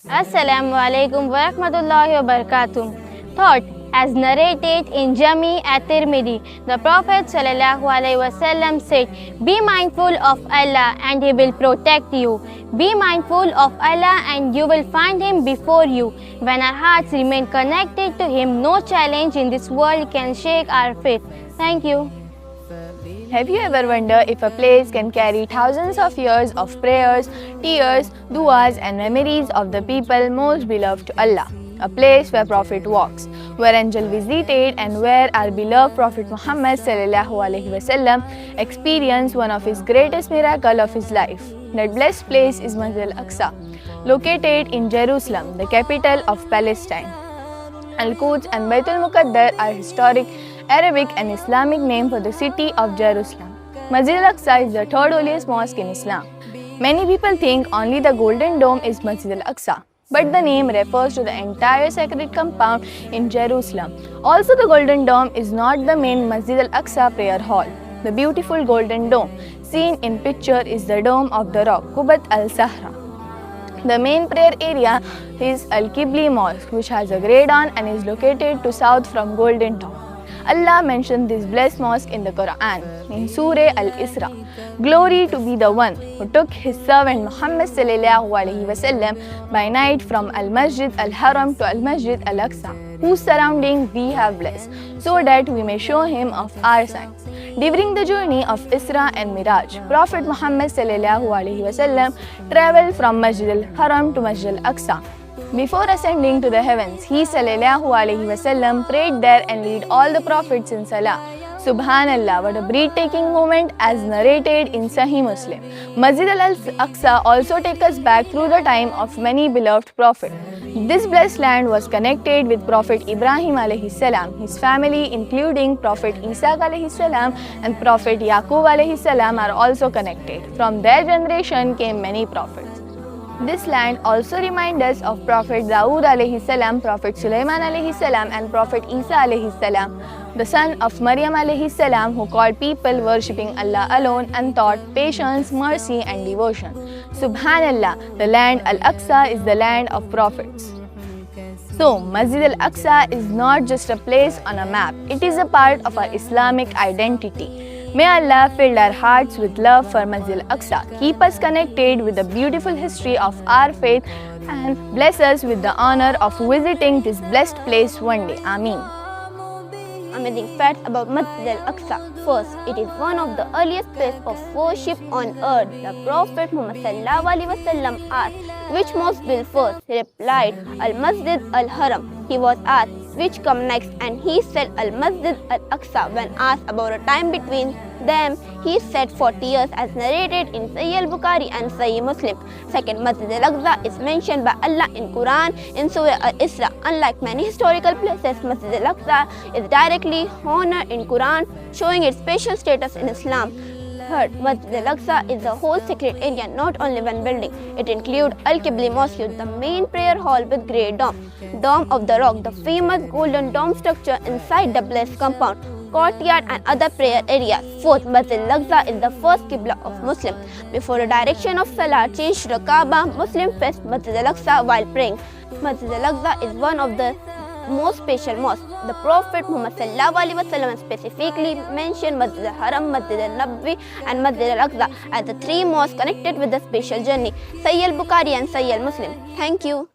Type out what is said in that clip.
Assalamu alaikum wa rahmatullahi wa barakatuh. Thought as narrated in Jami at-Tirmidhi, the Prophet sallallahu alaihi wasallam said, "Be mindful of Allah and He will protect you. Be mindful of Allah and you will find Him before you." When our hearts remain connected to Him, no challenge in this world can shake our faith. Thank you. Have you ever wondered if a place can carry thousands of years of prayers, tears, duas and memories of the people most beloved to Allah? A place where Prophet walks, where angel visited and where our beloved Prophet Muhammad sallallahu alaihi wasallam experienced one of his greatest miracle of his life. That blessed place is Masjid al-Aqsa, located in Jerusalem, the capital of Palestine. Al-Quds and Baitul Muqaddar are historic Arabic and Islamic name for the city of Jerusalem. Masjid al-Aqsa is the third holiest mosque in Islam. Many people think only the Golden Dome is Masjid al-Aqsa, but the name refers to the entire sacred compound in Jerusalem. Also, the Golden Dome is not the main Masjid al-Aqsa prayer hall. The beautiful Golden Dome seen in picture is the Dome of the Rock, Qubat al-Sahra. The main prayer area is Al-Qibli Mosque, which has a grey dawn and is located to south from Golden Dome. Allah mentioned this blessed mosque in the Quran, in Surah Al-Isra. Glory to be the one who took his servant Muhammad sallallahu alaihi wasallam by night from Al-Masjid Al-Haram to Al-Masjid Al-Aqsa, whose surrounding we have blessed, so that we may show him of our signs. During the journey of Isra and Miraj, Prophet Muhammad sallallahu alaihi wasallam traveled from Masjid Al-Haram to Masjid Al-Aqsa. Before ascending to the heavens, he sallallahu alaihi wasallam prayed there and led all the prophets in salah. Subhanallah, what a breathtaking moment as narrated in Sahih Muslim. Masjid al-Aqsa also takes us back through the time of many beloved prophets. This blessed land was connected with Prophet Ibrahim alayhi salam, his family including Prophet Isa alayhi salam and Prophet Yaqub alayhi salam are also connected. From their generation came many prophets. This land also reminds us of Prophet Dawood alayhi salam, Prophet Sulaiman alayhi salam and Prophet Isa alayhi salam, the son of Maryam alayhi salam, who called people worshipping Allah alone and taught patience, mercy and devotion. Subhanallah, the land Al-Aqsa is the land of prophets. So, Masjid al-Aqsa is not just a place on a map, it is a part of our Islamic identity. May Allah fill our hearts with love for Masjid al-Aqsa, keep us connected with the beautiful history of our faith and bless us with the honor of visiting this blessed place one day. Ameen. Amazing facts about Masjid al-Aqsa. First, it is one of the earliest places of worship on earth. The Prophet Muhammad sallallahu alaihi wasallam asked, "Which mosque built first?" He replied, "Al-Masjid al-Haram." He was asked, "Which come next?" and he said, "Al-Masjid al-Aqsa." When asked about a time between them, he said 40 years as narrated in Sahih al-Bukhari and Sahih Muslim. Second, Masjid al-Aqsa is mentioned by Allah in Quran in Surah Al-Isra. Unlike many historical places, Masjid al-Aqsa is directly honored in Quran, showing its special status in Islam. Third, Masjid al-Aqsa is a whole sacred area, not only one building. It includes Al-Qibli Mosque, the main prayer hall with grey dome, Dome of the Rock, the famous golden dome structure inside the blessed compound, courtyard and other prayer areas. Fourth, Masjid al-Aqsa is the first Qibla of Muslims. Before the direction of Salah changed to the Kaaba, Muslims faced Masjid al-Aqsa while praying. Masjid al-Aqsa is one of the most special mosques. The Prophet Muhammad sallallahu alaihi wasallam specifically mentioned Masjid al-Haram, Masjid al-Nabawi and Masjid al-Aqsa as the three mosques connected with the special journey. Sahih al-Bukhari and Sahih al-Muslim. Thank you.